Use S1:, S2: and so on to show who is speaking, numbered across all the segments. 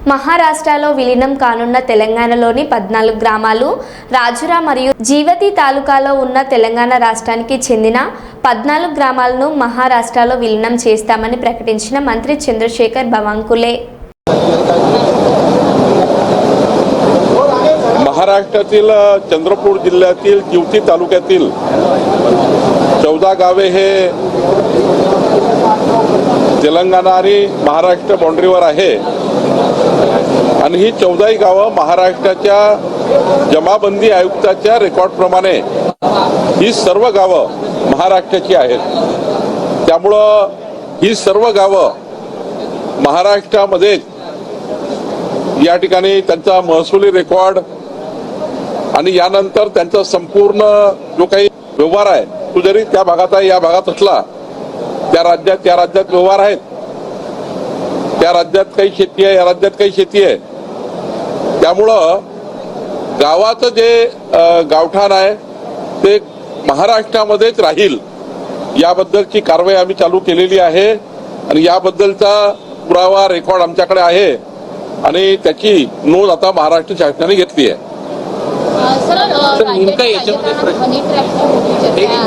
S1: మహారాష్ట్రలో విలీనం కానున్న తెలంగాణలోని 14 గ్రామాలు రాజురా మరియు జీవతి తాలూకాలో ఉన్న తెలంగాణ రాష్ట్రానికి చెందిన 14 గ్రామాలను మహారాష్ట్రలో విలీనం చేస్తామని ప్రకటించిన మంత్రి చంద్రశేఖర్ बावनकुळे।
S2: महाराष्ट्रातील चंद्रपूर जिल्ह्यातील जीवती तालुक्यातील 14 गावे हे तेलंगणा आणि महाराष्ट्र बाउंड्रीवर आहे आणि ही 14 गावं महाराष्ट्राच्या जमाबंदी आयुक्ताच्या रेकॉर्ड प्रमाणे ही सर्व गावं महाराष्ट्राची आहेत। त्यामुळे ही सर्व गावं महाराष्ट्रामध्ये या ठिकाणी त्यांचा महसुली रेकॉर्ड आणि यानंतर त्यांचा संपूर्ण जो काही व्यवहार आहे तो जरी त्या भागात आहे या भागात असला त्या राज्यात व्यवहार आहेत, त्या राज्यात काही शेती आहे, या राज्यात काही शेती आहे। त्यामुळं गावाचं जे गावठाण आहे ते महाराष्ट्रामध्येच राहील याबद्दलची कारवाई आम्ही चालू केलेली आहे आणि याबद्दलचा पुरावा रेकॉर्ड आमच्याकडे आहे आणि त्याची नोंद आता महाराष्ट्र शासनाने घेतली आहे।
S3: नेमका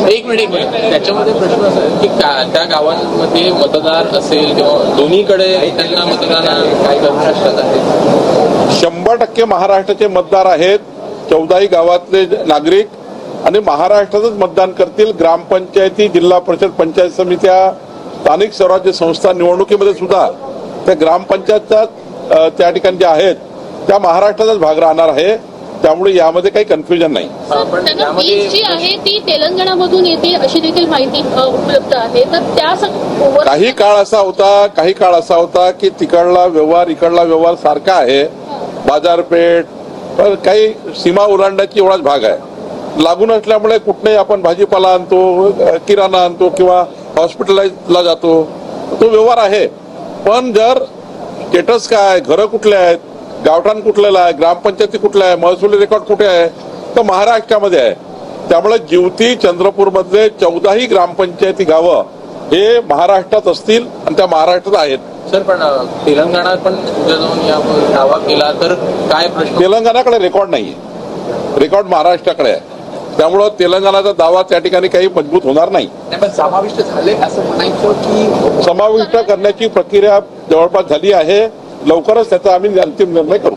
S3: एक मिनिट त्याच्यामध्ये प्रश्न असा आहे की त्या गावांमध्ये मतदार असेल किंवा दोन्हीकडे त्यांना मतदान काय महाराष्ट्रात आहे?
S2: 100% महाराष्ट्राचे मतदार आहेत। 14 गावातले नागरिक आणि महाराष्ट्रातच मतदान करतील। ग्रामपंचायती, जिल्हा परिषद, पंचायत समित्या, स्थानिक स्वराज्य संस्था निवडणुकीमध्ये सुद्धा त्या ग्रामपंचायतचा त्या ठिकाणी जे आहेत त्या महाराष्ट्राचाच भाग राहणार आहे। त्यामुळे यामध्ये काही कन्फ्युजन नाही।
S4: पण जी आहे ती तेलंगणामधून येते अशी देखील माहिती उपलब्ध आहे। तर त्या
S2: काही काळ असा होता की तिकडला व्यवहार इकडला व्यवहार सारखा आहे, बाजारपेठ, पण काही सीमा ओलांडण्याची एवढाच भाग आहे। लागून असल्यामुळे कुठेही आपण भाजीपाला आणतो, किराणा आणतो किंवा हॉस्पिटलला जातो, तो व्यवहार आहे। पण जर स्टेटस काय, घरं कुठले आहेत, गावठाण कुठलेला आहे, ग्रामपंचायती कुठल्या आहे, महसुली रेकॉर्ड कुठे आहे, तर महाराष्ट्रामध्ये आहे। त्यामुळे जीवती, चंद्रपूर मधले 14 ग्रामपंचायती गावं हे महाराष्ट्रात असतील आणि त्या महाराष्ट्रात आहेत।
S3: सर पण तेलंगणात पण उद्या जाऊन या दावा केला तर काय प्रश्न?
S2: तेलंगणाकडे रेकॉर्ड नाहीये, रेकॉर्ड महाराष्ट्राकडे आहे। त्यामुळे तेलंगणाचा दावा त्या ठिकाणी काही मजबूत होणार नाही।
S3: पण समाविष्ट झाले असं म्हणायचं की
S2: समाविष्ट करण्याची प्रक्रिया जवळपास झाली आहे। लवकरच त्याचा आम्ही अंतिम निर्णय करू।